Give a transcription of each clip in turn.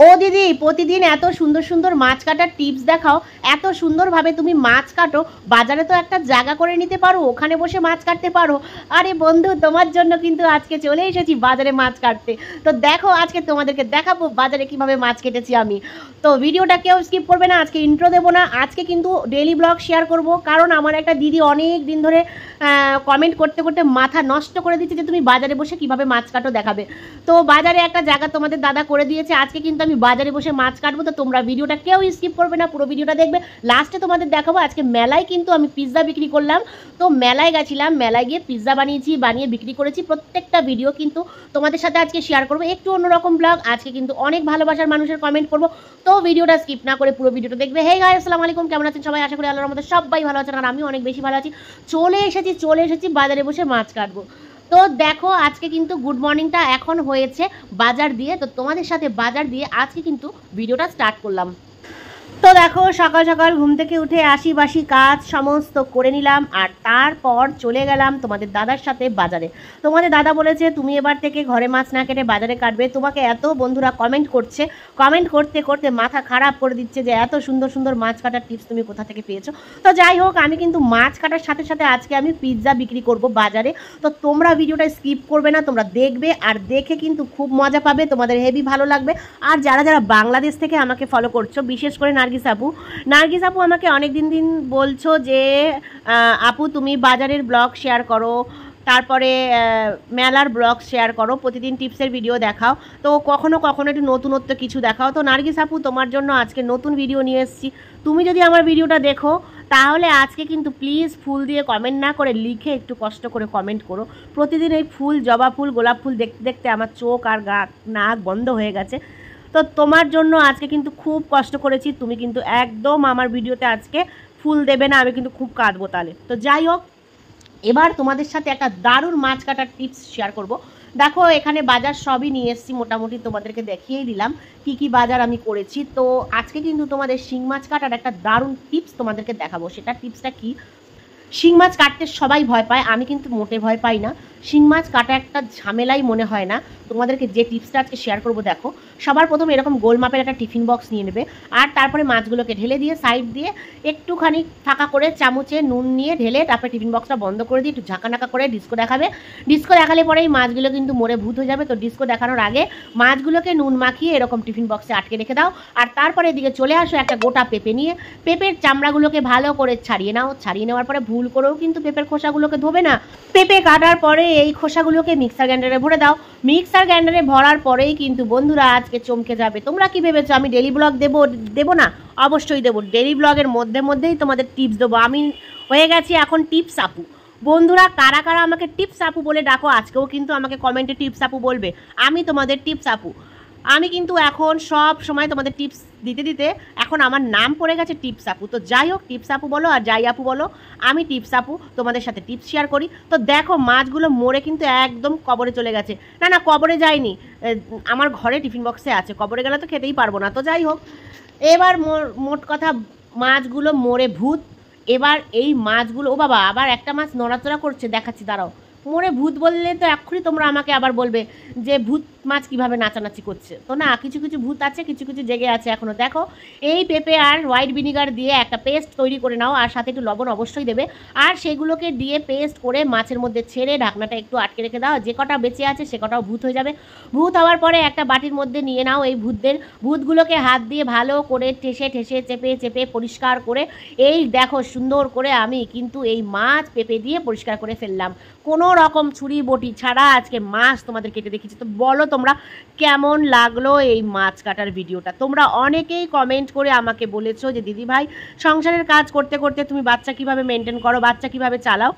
ও দিদি প্রতিদিন এত সুন্দর সুন্দর মাছ কাটার টিপস দেখাও, এত সুন্দরভাবে তুমি মাছ কাটো, বাজারে তো একটা জায়গা করে নিতে পারো, ওখানে বসে মাছ কাটতে পারো। আরে বন্ধু, তোমার জন্য কিন্তু আজকে চলে এসেছি বাজারে মাছ কাটতে। তো দেখো আজকে তোমাদেরকে দেখাবো বাজারে কিভাবে মাছ কেটেছি আমি। তো ভিডিওটা কেউ স্কিপ করবে না, আজকে ইন্ট্রো দেবো না, আজকে কিন্তু ডেইলি ব্লগ শেয়ার করব। কারণ আমার একটা দিদি অনেক দিন ধরে কমেন্ট করতে করতে মাথা নষ্ট করে দিচ্ছে যে তুমি বাজারে বসে কিভাবে মাছ কাটো দেখাবে। তো বাজারে একটা জায়গা তোমাদের দাদা করে দিয়েছে, আজকে কিন্তু আমি বাজারে বসে মাছ কাটবো। তো তোমরা ভিডিওটা কেউ স্কিপ করবে না, পুরো ভিডিওটা দেখবে। লাস্টে তোমাদের দেখাবো আজকে মেলায় কিন্তু আমি পিৎজা বিক্রি করলাম। তো মেলায় গেছিলাম, মেলায় গিয়ে পিৎজা বানিয়ে বিক্রি করেছি। প্রত্যেকটা ভিডিও কিন্তু তোমাদের সাথে আজকে শেয়ার করবো, একটু অন্যরকম ব্লগ। আজকে কিন্তু অনেক ভালোবাসার মানুষের কমেন্ট করবো, তো ভিডিওটা স্কিপ না করে পুরো ভিডিওটা দেখবে। হে গাইস, আসসালামু আলাইকুম, কেমন আছেন সবাই? আশা করি আল্লাহর রহমতে সবাই ভালো আছেন, আর আমি অনেক বেশি ভালো আছি। চলে এসেছি বাজারে বসে মাছ কাটবো। তো দেখো আজকে কিন্তু গুড মর্নিংটা এখন হয়েছে বাজার দিয়ে। তো তোমাদের সাথে বাজার দিয়ে আজকে কিন্তু ভিডিওটা স্টার্ট করলাম। তো দেখো সকাল সকাল ঘুম থেকে উঠে আশি কাজ সমস্ত করে নিলাম, আর তারপর চলে গেলাম তোমাদের দাদার সাথে বাজারে। তোমাদের দাদা বলেছে তুমি এবার থেকে ঘরে মাছ না কেটে বাজারে কাটবে। তোমাকে এত বন্ধুরা কমেন্ট করতে করতে মাথা খারাপ করে দিচ্ছে যে এত সুন্দর সুন্দর মাছ কাটার টিপস তুমি কোথা থেকে পেয়েছো। তো যাই হোক, আমি কিন্তু মাছ কাটার সাথে সাথে আজকে আমি পিৎজা বিক্রি করব বাজারে। তো তোমরা ভিডিওটা স্কিপ করবে না, তোমরা দেখবে, আর দেখে কিন্তু খুব মজা পাবে, তোমাদের হেভি ভালো লাগবে। আর যারা যারা বাংলাদেশ থেকে আমাকে ফলো করছো, বিশেষ করে নার্গিস আপু আমাকে অনেক দিন বলছো যে আপু তুমি বাজারের ব্লগ শেয়ার করো, তারপরে মেলার ব্লগ শেয়ার করো, প্রতিদিন টিপসের ভিডিও দেখাও, তো কখনো একটু নতুনত্ব কিছু দেখাও। তো নার্গিস আপু তোমার জন্য আজকে নতুন ভিডিও নিয়ে এসেছি। তুমি যদি আমার ভিডিওটা দেখো তাহলে আজকে কিন্তু প্লিজ ফুল দিয়ে কমেন্ট না করে লিখে একটু কষ্ট করে কমেন্ট করো। প্রতিদিন এই ফুল, জবা ফুল, গোলাপ ফুল দেখতে দেখতে আমার চোখ আর নাক বন্ধ হয়ে গেছে। তো তোমার জন্য আজকে কিন্তু খুব কষ্ট করেছি, তুমি কিন্তু একদম আমার ভিডিওতে আজকে ফুল দেবে না, আমি কিন্তু খুব কাঁদবো তাহলে। তো যাই হোক, এবার তোমাদের সাথে একটা দারুণ মাছ কাটার টিপস শেয়ার করব। দেখো এখানে বাজার সবই নিয়ে এসেছি, মোটামুটি তোমাদেরকে দেখিয়েই দিলাম কি বাজার আমি করেছি। তো আজকে কিন্তু তোমাদের শিং মাছ কাটার একটা দারুণ টিপস তোমাদেরকে দেখাবো। সেটা টিপসটা কি? শিং মাছ কাটতে সবাই ভয় পায়, আমি কিন্তু মোটে ভয় পাই না। শিং মাছ কাটা একটা ঝামেলাই মনে হয় না। তোমাদেরকে যে টিপসটা আজকে শেয়ার করবো, দেখো সবার প্রথমে এরকম গোল মাপের একটা টিফিন বক্স নিয়ে নেবে, আর তারপরে মাছগুলোকে ঢেলে দিয়ে সাইড দিয়ে একটুখানি ফাঁকা করে চামচে নুন নিয়ে ঢেলে তারপরে টিফিন বক্সটা বন্ধ করে দিয়ে একটু ঝাঁকানাকা করে ডিস্কো দেখাবে। ডিস্কো দেখালে পরে এই মাছগুলো কিন্তু মরে ভূত হয়ে যাবে। তো ডিস্কো দেখানোর আগে মাছগুলোকে নুন মাখিয়ে এরকম টিফিন বক্সে আটকে রেখে দাও। আর তারপরে এদিকে চলে আসো একটা গোটা পেঁপে নিয়ে, পেঁপের চামড়াগুলোকে ভালো করে ছাড়িয়ে নাও। ছাড়িয়ে নেওয়ার পরে ভুল করেও কিন্তু পেঁপের খোসাগুলোকে ধোবে না। পেঁপে কাটার পরে এই খোসাগুলোকে মিক্সার গ্রাইন্ডারে ভরে দাও। মিক্সার গ্রাইন্ডারে ভরার পরেই কিন্তু বন্ধুরা আজকে চমকে যাবে। তোমরা কি ভেবেছো আমি ডেলি ব্লগ দেবো না? অবশ্যই দেবো। ডেলি ব্লগের মধ্যেই তোমাদের টিপস দেবো। আমি হয়ে গেছি এখন টিপস আপু। বন্ধুরা কারা কারা আমাকে টিপস আপু বলে ডাকো, আজকেও কিন্তু আমাকে কমেন্টে টিপস আপু বলবে। আমি তোমাদের টিপস আপু। আমি কিন্তু এখন সব সময় তোমাদের টিপস দিতে এখন আমার নাম পড়ে গেছে টিপস আপু। তো যাই হোক, টিপস আপু বলো আর যাই আপু বলো, আমি টিপস আপু তোমাদের সাথে টিপস শেয়ার করি। তো দেখো মাছগুলো মরে কিন্তু একদম কবরে চলে গেছে। না কবরে যায়নি, আমার ঘরে টিফিন বক্সে আছে, কবরে গেলে তো খেতেই পারবো না। তো যাই হোক, এবার মোট কথা মাছগুলো মরে ভূত। এবার এই মাছগুলো, ও বাবা আবার একটা মাছ নড়াচড়া করছে, দেখাচ্ছি দাঁড়াও। মরে ভূত বললে তো এক্ষুনি তোমরা আমাকে আবার বলবে যে ভূত মাছ কিভাবে নাচানাচি করছে। তো না, কিছু ভূত আছে, কিছু জেগে আছে এখনো। দেখো এই পেঁপে আর হোয়াইট ভিনিগার দিয়ে একটা পেস্ট তৈরি করে নাও, আর সাথে একটু লবণ অবশ্যই দেবে। আর সেগুলোকে দিয়ে পেস্ট করে মাছের মধ্যে ছেড়ে ঢাকনাটা একটু আটকে রেখে দাও। যে কটা বেঁচে আছে সে কটাও ভূত হয়ে যাবে। ভূত হওয়ার পরে একটা বাটির মধ্যে নিয়ে নাও এই ভূতগুলোকে হাত দিয়ে ভালো করে ঠেসে চেপে পরিষ্কার করে, এই দেখো সুন্দর করে আমি কিন্তু এই মাছ পেঁপে দিয়ে পরিষ্কার করে ফেললাম। কোনো রকম ছুরি বটি ছাড়া আজকে মাছ তোমাদের কেটে দেখিয়েছি। তো বলো তোমরা কেমন লাগলো এই মাছ কাটার ভিডিওটা? তোমরা অনেকেই কমেন্ট করে আমাকে বলেছো যে দিদি ভাই সংসারের কাজ করতে করতে তুমি বাচ্চা কিভাবে মেনটেন করো, বাচ্চা কিভাবে চালাও।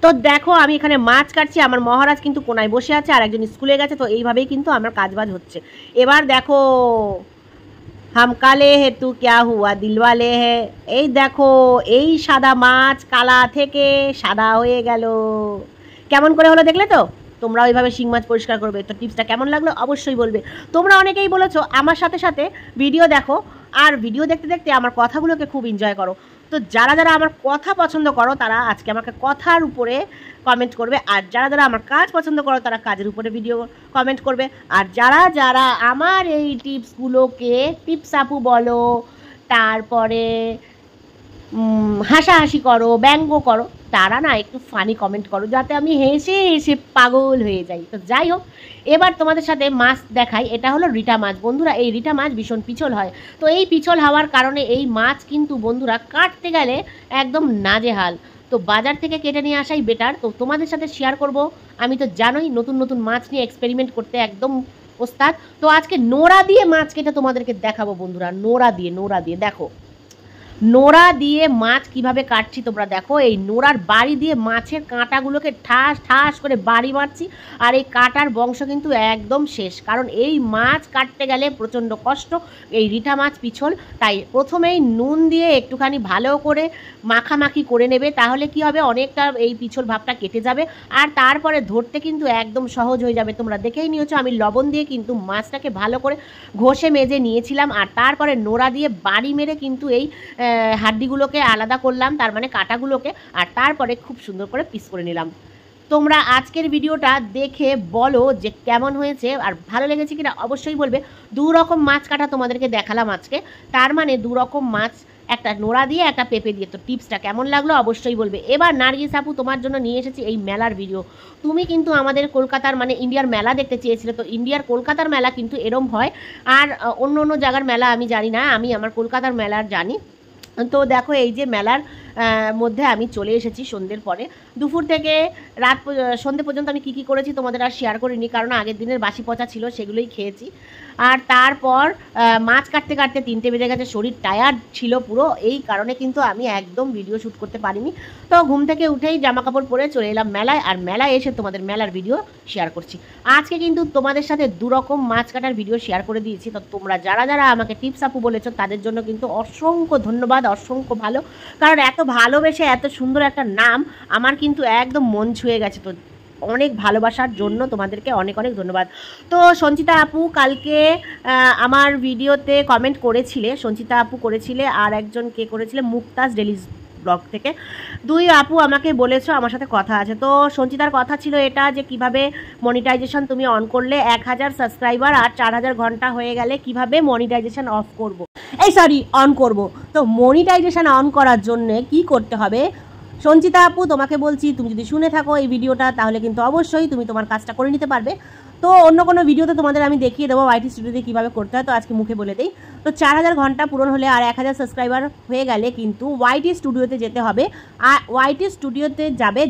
তো দেখো আমি এখানে মাছ কাটছি, আমার মহারাজ কিন্তু কোনায় বসে আছে, আর একজন স্কুলে গেছে। তো এইভাবেই কিন্তু আমার কাজবাজ হচ্ছে। এবার দেখো হাম কালে হে তু ক্যা হুয়া দিলওয়ালে হে, এই দেখো এই সাদা মাছ কালা থেকে সাদা হয়ে গেল। কেমন করে হলো দেখলে তো? তোমরা ওইভাবে শিং মাছ পরিষ্কার করবে। তো টিপসটা কেমন লাগলো অবশ্যই বলবে। তোমরা অনেকেই বলেছো আমার সাথে ভিডিও দেখো, আর ভিডিও দেখতে আমার কথাগুলোকে খুব এনজয় করো। তো তো যারা যারা আমার কথা পছন্দ করো তারা আজকে আমাকে কথার উপরে কমেন্ট করবে, আর যারা যারা আমার কাজ পছন্দ করো তারা কাজের উপরে ভিডিও কমেন্ট করবে, আর যারা যারা আমার এই টিপসগুলোকে টিপস আপু বলো, তারপরে হাসাহাসি করো, ব্যঙ্গ করো, তারা না একটু ফানি কমেন্ট করো, যাতে আমি হেসে হেসে পাগল হয়ে যাই। তো যাই হোক, এবার তোমাদের সাথে মাছ দেখাই। এটা হলো রিটা মাছ বন্ধুরা। এই রিটা মাছ ভীষণ পিছল হয়, তো এই পিছল হওয়ার কারণে এই মাছ কিন্তু বন্ধুরা কাটতে গেলে একদম নাজেহাল। তো বাজার থেকে কেটে নিয়ে আসাই বেটার। তো তোমাদের সাথে শেয়ার করব, আমি তো জানোই নতুন নতুন মাছ নিয়ে এক্সপেরিমেন্ট করতে একদম ওস্তাদ। তো আজকে নোড়া দিয়ে মাছ কেটে তোমাদেরকে দেখাবো বন্ধুরা, নোড়া দিয়ে দেখো, নোড়া দিয়ে মাছ কিভাবে কাটছি তোমরা দেখো। এই নোড়ার বাড়ি দিয়ে মাছের কাঁটাগুলোকে ঠাস ঠাস করে বাড়ি মারছি, আর এই কাটার বংশ কিন্তু একদম শেষ, কারণ এই মাছ কাটতে গেলে প্রচণ্ড কষ্ট। এই রিঠা মাছ পিছল, তাই প্রথমেই নুন দিয়ে একটুখানি ভালো করে মাখামাখি করে নেবে, তাহলে কি হবে, অনেকটা এই পিছল ভাবটা কেটে যাবে, আর তারপরে ধরতে কিন্তু একদম সহজ হয়ে যাবে। তোমরা দেখেই নিয়েছো আমি লবণ দিয়ে কিন্তু মাছটাকে ভালো করে ঘষে মেজে নিয়েছিলাম, আর তারপরে নোড়া দিয়ে বাড়ি মেরে কিন্তু এই হাড্ডিগুলোকে আলাদা করলাম, তার মানে কাঁটাগুলোকে, আর তারপরে খুব সুন্দর করে পিস করে নিলাম। তোমরা আজকের ভিডিওটা দেখে বলো যে কেমন হয়েছে, আর ভালো লেগেছে কিনা অবশ্যই বলবে। দু রকম মাছ কাটা তোমাদেরকে দেখালাম আজকে, তার মানে দু রকম মাছ, একটা নোড়া দিয়ে একটা পেঁপে দিয়ে। তো টিপসটা কেমন লাগলো অবশ্যই বলবে। এবার নার্গিস আপু তোমার জন্য নিয়ে এসেছি এই মেলার ভিডিও। তুমি কিন্তু আমাদের কলকাতার মানে ইন্ডিয়ার মেলা দেখতে চেয়েছিলে, তো ইন্ডিয়ার কলকাতার মেলা কিন্তু এরম হয়, আর অন্য অন্য জায়গার মেলা আমি জানি না, আমি আমার কলকাতার মেলার জানি। তো দেখো এই যে মেলার মধ্যে আমি চলে এসেছি সন্ধ্যের পরে। দুপুর থেকে সন্ধ্যে পর্যন্ত আমি কী করেছি তোমাদের আর শেয়ার করিনি, কারণ আগের দিনের বাসি পচা ছিল সেগুলোই খেয়েছি। আর তারপর মাছ কাটতে কাটতে 3টে বেজে গেছে, শরীর টায়ার্ড ছিল পুরো, এই কারণে কিন্তু আমি একদম ভিডিও শ্যুট করতে পারিনি। তো ঘুম থেকে উঠেই জামা কাপড় পরে চলে এলাম মেলায়, আর মেলায় এসে তোমাদের মেলার ভিডিও শেয়ার করছি। আজকে কিন্তু তোমাদের সাথে দু রকম মাছ কাটার ভিডিও শেয়ার করে দিয়েছি। তো তোমরা যারা যারা আমাকে টিপস আপু বলেছো তাদের জন্য কিন্তু অসংখ্য ধন্যবাদ, অসংখ্য ভালো, কারণ এত ভালোবেসে এত সুন্দর একটা নাম আমার কিন্তু একদম মন ছুঁয়ে গেছে। তো অনেক ভালোবাসার জন্য তোমাদেরকে অনেক অনেক ধন্যবাদ। তো সঞ্চিতা আপু কালকে আমার ভিডিওতে কমেন্ট করেছিলে, সঞ্চিতা আপু করেছিলে, আর একজন কে করেছিলে, মুক্তাজ ডেলি ব্লগ থেকে। দুই আপু আমাকে বলেছো, আমার সাথে কথা আছে। তো সঞ্চিতার কথা ছিল এটা যে কিভাবে মনিটাইজেশন তুমি অন করলে 1000 সাবস্ক্রাইবার আর 4000 ঘন্টা হয়ে গেলে কিভাবে মনিটাইজেশন অফ করব, অন করব। তো মনিটাইজেশন অন করার জন্য কি করতে হবে সঞ্চিতা আপু তোমাকে বলছি, তুমি যদি শুনে থাকো এই ভিডিওটা তাহলে কিন্তু অবশ্যই তুমি তোমার কাজটা করে নিতে পারবে। তো অন্য কোনো ভিডিওতে তোমাদের আমি দেখিয়ে দেবো ওয়াইটি স্টুডিওতে কীভাবে করতে হয়, তো আজকে মুখে বলে দিই। তো 4000 ঘন্টা পূরণ হলে আর 1000 সাবস্ক্রাইবার হয়ে গেলে কিন্তু ওয়াইটি স্টুডিওতে যেতে হবে, আর ওয়াইটি স্টুডিওতে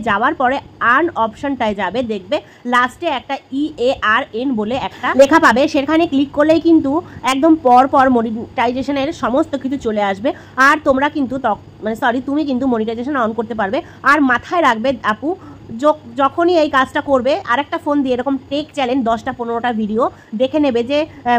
যাওয়ার পরে আর্ন অপশনটায় যাবে, দেখবে লাস্টে একটা EARN বলে একটা লেখা পাবে, সেখানে ক্লিক করলেই কিন্তু একদম পর মনিটাইজেশনের সমস্ত কিছু চলে আসবে, আর তোমরা কিন্তু তুমি কিন্তু মনিটাইজেশন অন করতে পারবে। আর মাথায় রাখবে আপু, যখনই এই কাজটা করবে আরেকটা ফোন দিয়ে এরকম টেক চ্যালেঞ্জ 10টা-15টা ভিডিও দেখে নেবে যে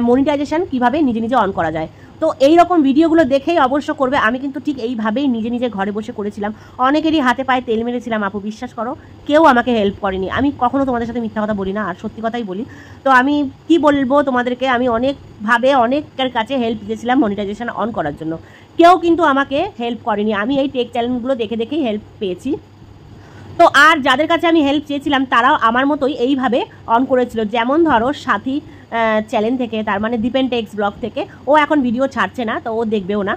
মনিটাইজেশন কিভাবে নিজে নিজে অন করা যায়। তো এই রকম ভিডিওগুলো দেখেই অবশ্য করবে। আমি কিন্তু ঠিক এইভাবেই নিজে নিজে ঘরে বসে করেছিলাম, অনেকেরই হাতে পায়ে তেল মেরেছিলাম আপু, বিশ্বাস করো কেউ আমাকে হেল্প করেনি। আমি কখনো তোমাদের সাথে মিথ্যা কথা বলি না, আর সত্যি কথাই বলি। তো আমি কি বলবো তোমাদেরকে, আমি অনেকভাবে অনেকের কাছে হেল্প দিয়েছিলাম মনিটাইজেশন অন করার জন্য, কেউ কিন্তু আমাকে হেল্প করেনি। আমি এই টেক চ্যালেঞ্জগুলো দেখে দেখেই হেল্প পেয়েছি। তো আর যাদের কাছে আমি হেল্প চেয়েছিলাম তারাও আমার মতোই এইভাবে অন করেছিল, যেমন ধরো সাথী চ্যানেল থেকে, তার মানে দীপেন টেক্স ব্লগ থেকে, ও এখন ভিডিও ছাড়ছে না তো ও দেখবেও না।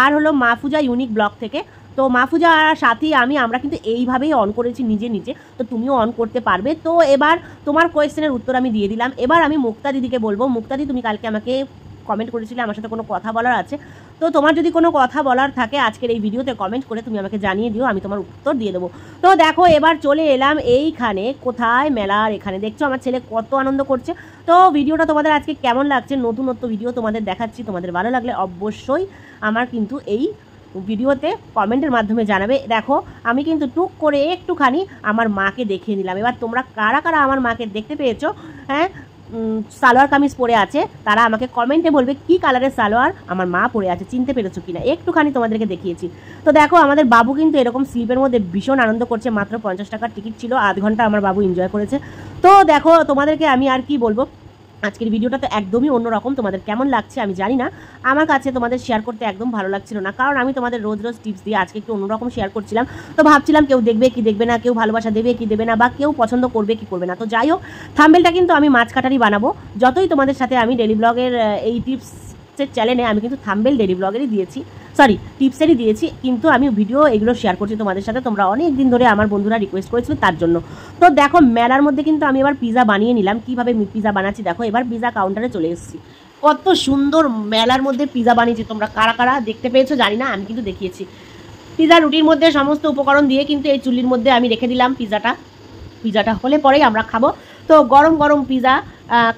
আর হলো মাহফুজা ইউনিক ব্লগ থেকে। তো মাহফুজা আর সাথী আমরা কিন্তু এইভাবেই অন করেছি নিজে নিজে, তো তুমিও অন করতে পারবে। তো এবার তোমার কোয়েশ্চেনের উত্তর আমি দিয়ে দিলাম। এবার আমি মুক্তা দিদিকে বলবো, মুক্তা দি তুমি কালকে আমাকে কমেন্ট করেছিলে আমার সাথে কোনো কথা বলার আছে, তো তোমার যদি কোনো কথা বলার থাকে আজকের এই ভিডিওতে কমেন্ট করে তুমি আমাকে জানিয়ে দিও, আমি তোমার উত্তর দিয়ে দেবো। তো দেখো এবার চলে এলাম এইখানে, কোথায়, মেলার এখানে। দেখছো আমার ছেলে কত আনন্দ করছে। তো ভিডিওটা তোমাদের আজকে কেমন লাগছে, নতুনত্ব ভিডিও তোমাদের দেখাচ্ছি, তোমাদের ভালো লাগলে অবশ্যই আমার কিন্তু এই ভিডিওতে কমেন্টের মাধ্যমে জানাবে। দেখো আমি কিন্তু টুক করে একটুখানি আমার মাকে দেখিয়ে নিলাম। এবার তোমরা কারা কারা আমার মাকে দেখতে পেয়েছো, হ্যাঁ, সালোয়ার কামিজ পরে আছে, তারা আমাকে কমেন্টে বলবে কি কালারের সালোয়ার আমার মা পরে আছে, চিনতে পেরেছো কিনা, একটুখানি তোমাদেরকে দেখিয়েছি। তো দেখো আমাদের বাবু কিন্তু এরকম স্লিপের মধ্যে ভীষণ আনন্দ করছে, মাত্র 50 টাকার টিকিট ছিল, আধ ঘন্টা আমার বাবু এনজয় করেছে। তো দেখো তোমাদেরকে আমি আর কি বলবো, আজকের ভিডিওটা তো একদমই অন্যরকম। তোমাদের কেমন লাগছে আমি জানি না, আমার কাছে তোমাদের শেয়ার করতে একদম ভালো লাগছিল না, কারণ আমি তোমাদের রোজ রোজ টিপস দিয়ে আজকে একটু অন্যরকম শেয়ার করছিলাম। তো ভাবছিলাম কেউ দেখবে কি দেখবে না, কেউ ভালোবাসা দেবে কি দেবে না, বা কেউ পছন্দ করবে কি করবে না। তো যাই হোক, থাম্বনেলটা কিন্তু আমি মাছ কাটারই বানাবো। যতই তোমাদের সাথে আমি ডেলি ব্লগের এই টিপসের চ্যানেলে আমি কিন্তু থাম্বনেল ডেলি ব্লগেরই দিয়েছি, সরি টিপসেরই দিয়েছি, কিন্তু আমি ভিডিও এগুলো শেয়ার করছি তোমাদের সাথে। তোমরা অনেক দিন ধরে আমার বন্ধুরা রিকোয়েস্ট করেছিল তার জন্য। তো দেখো, মেলার মধ্যে কিন্তু আমি এবার পিজা বানিয়ে নিলাম। কিভাবে পিজা বানাচ্ছি দেখো, এবার পিজা কাউন্টারে চলে এসেছি। কত সুন্দর মেলার মধ্যে পিজা বানিয়েছি, তোমরা কারা কারা দেখতে পেয়েছো জানি না, আমি কিন্তু দেখিয়েছি। পিজা রুটির মধ্যে সমস্ত উপকরণ দিয়ে কিন্তু এই চুল্লির মধ্যে আমি রেখে দিলাম পিজাটা হলে পরেই আমরা খাবো। তো গরম গরম পিজা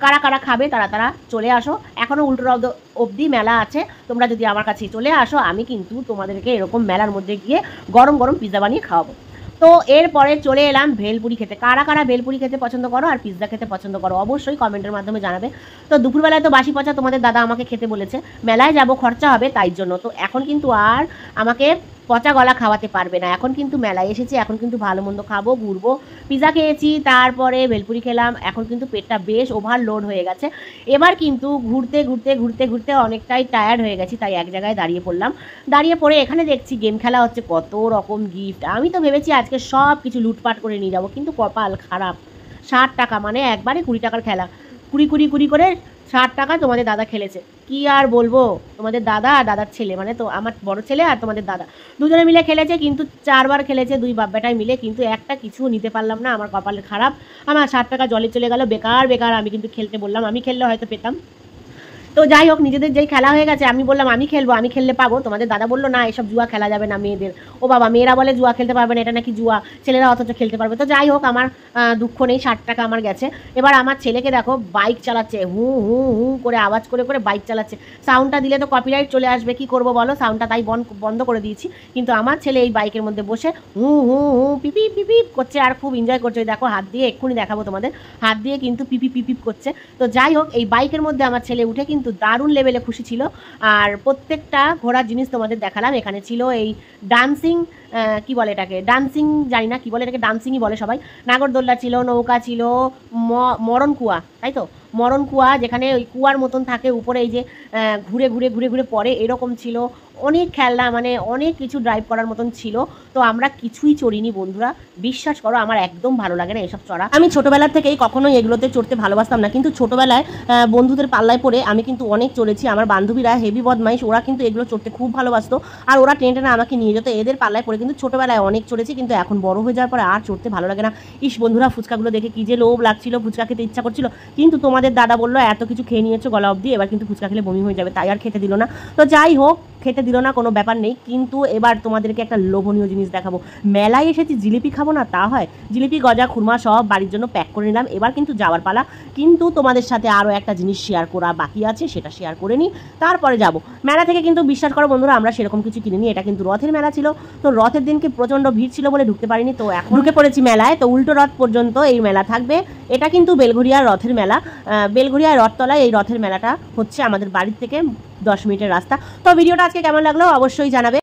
কারা কারা খাবে তারা তারা চলে আসো। এখনও উল্টো অবধি মেলা আছে, তোমরা যদি আমার কাছে চলে আসো আমি কিন্তু তোমাদেরকে এরকম মেলার মধ্যে গিয়ে গরম গরম পিজা বানিয়ে খাওয়াবো। তো এরপরে চলে এলাম ভেলপুরি খেতে। কারা কারা ভেলপুরি খেতে পছন্দ করো আর পিৎজা খেতে পছন্দ করো অবশ্যই কমেন্টের মাধ্যমে জানাবে। তো দুপুরবেলায় তো বাসি পচা তোমাদের দাদা আমাকে খেতে বলেছে, মেলায় যাব খরচা হবে তাই জন্য। তো এখন কিন্তু আর আমাকে পচা গলা খাওয়াতে পারবে না, এখন কিন্তু মেলায় এসেছি, এখন কিন্তু ভালো মন্দ খাবো, ঘুরবো। পিৎজা খেয়েছি, তারপরে ভেলপুরি খেলাম, এখন কিন্তু পেটটা বেশ ওভারলোড হয়ে গেছে। এবার কিন্তু ঘুরতে ঘুরতে ঘুরতে ঘুরতে অনেকটাই টায়ার্ড হয়ে গেছি, তাই এক জায়গায় দাঁড়িয়ে পড়লাম। দাঁড়িয়ে পড়ে এখানে দেখছি গেম খেলা হচ্ছে, কত রকম গিফট। আমি তো ভেবেছি আজকে সব কিছু লুটপাট করে নিয়ে যাবো, কিন্তু কপাল খারাপ। 60 টাকা, মানে একবারে 20 টাকার খেলা, কুড়ি করে 60 টাকা তোমাদের দাদা খেলেছে। কি আর বলবো, তোমাদের দাদা আর দাদার ছেলে, মানে তো আমার বড় ছেলে আর তোমাদের দাদা দুজনে মিলে খেলেছে, কিন্তু 4 বার খেলেছে দুই বাপ বেটায় মিলে, কিন্তু একটা কিছু নিতে পারলাম না। আমার কপাল খারাপ, আমার 60 টাকা জলে চলে গেল বেকার বেকার। আমি কিন্তু খেলতে বললাম, আমি খেললে হয়তো পেতাম। তো যাই হোক, নিজেদের যেই খেলা হয়ে গেছে, আমি বললাম আমি খেলবো, আমি খেললে পাবো। তোমাদের দাদা বললো না, এসব জুয়া খেলা যাবে না মেয়েদের। ও বাবা, মেয়েরা বলে জুয়া খেলতে পারবে না, এটা নাকি জুয়া, ছেলেরা অথচ খেলতে পারবে। তো যাই হোক, আমার দুঃখ নেই, 60 টাকা আমার গেছে। এবার আমার ছেলেকে দেখো বাইক চালাচ্ছে, হু হু হু করে আওয়াজ করে করে বাইক চালাচ্ছে। সাউন্ডটা দিলে তো কপিরাইট চলে আসবে, কি করবো বলো, সাউন্ডটা তাই বন্ধ করে দিয়েছি। কিন্তু আমার ছেলে এই বাইকের মধ্যে বসে হু হু হু পিপি পিপি করছে আর খুব এনজয় করছে। দেখো হাত দিয়ে, এক্ষুনি দেখাবো তোমাদের, হাত দিয়ে কিন্তু পিপি পিপি করছে। তো যাই হোক, এই বাইকের মধ্যে আমার ছেলে উঠে কিন্তু দারুণ লেভেলে খুশি ছিল। আর প্রত্যেকটা ঘোরার জিনিস তোমাদের দেখালাম। এখানে ছিল এই ডান্সিং, কি বলে এটাকে, ডান্সিং জানি না কি বলে এটাকে, ডান্সিংই বলে সবাই। নাগরদোল্লা ছিল, নৌকা ছিল, মরণ কুয়া, তাই তো, মরণ কুয়া, যেখানে ওই কুয়ার মতন থাকে উপরে, এই যে ঘুরে ঘুরে ঘুরে ঘুরে পড়ে, এরকম ছিল। অনেক খেলনা, মানে অনেক কিছু ড্রাইভ করার মতন ছিল। তো আমরা কিছুই চড়িনি বন্ধুরা, বিশ্বাস করো আমার একদম ভালো লাগে না এসব চড়া। আমি ছোটোবেলার থেকেই কখনোই এগুলোতে চড়তে ভালোবাসতাম না, কিন্তু ছোটোবেলায় বন্ধুদের পাল্লায় পড়ে আমি কিন্তু অনেক চড়েছি। আমার বান্ধবীরা হেভি বদমাইশ, ওরা কিন্তু এগুলো চড়তে খুব ভালোবাসতো, আর ওরা টেনে টেনে আমাকে নিয়ে যেত। এদের পাল্লায় পড়ে কিন্তু ছোটোবেলায় অনেক চড়েছি, কিন্তু এখন বড় হয়ে যাওয়ার পরে আর চড়তে ভালো লাগে না। ইস বন্ধুরা, ফুচকাগুলো দেখে কি যে লোভ লাগছিল, ফুচকা খেতে ইচ্ছা করছিল, কিন্তু তোমাদের দাদা বললো এত কিছু খেয়ে নিয়েছো গলা অবধি, এবার কিন্তু ফুচকা খেলে বমি হয়ে যাবে, তাই আর খেতে দিল না। তো যাই হোক, খেতে দিল না কোনো ব্যাপার নেই, কিন্তু এবার তোমাদেরকে একটা লোভনীয় জিনিস দেখাবো। মেলায় এসেছি, জিলিপি খাবো না তা হয়? জিলিপি, গজা, খুরমা সব বাড়ির জন্য প্যাক করে নিলাম। এবার কিন্তু যাওয়ার পালা, কিন্তু তোমাদের সাথে আরও একটা জিনিস শেয়ার করা বাকি আছে, সেটা শেয়ার করে নিই, তারপরে যাব মেলা থেকে। কিন্তু বিশ্বাস করো বন্ধুরা, আমরা সেরকম কিছু কিনিনি, এটা কিন্তু রথের মেলা ছিল। তো রথের দিনকে প্রচণ্ড ভিড় ছিল বলে ঢুকতে পারিনি, তো এখন ঢুকে পড়েছি মেলায়। তো উল্টো রথ পর্যন্ত এই মেলা থাকবে। এটা কিন্তু বেলঘরিয়ার রথের মেলা, বেলঘরিয়ার রথতলায় এই রথের মেলাটা হচ্ছে, আমাদের বাড়ির থেকে 10 মিনিটের রাস্তা। তো ভিডিওটা আজকে কেমন লাগলো অবশ্যই জানাবে।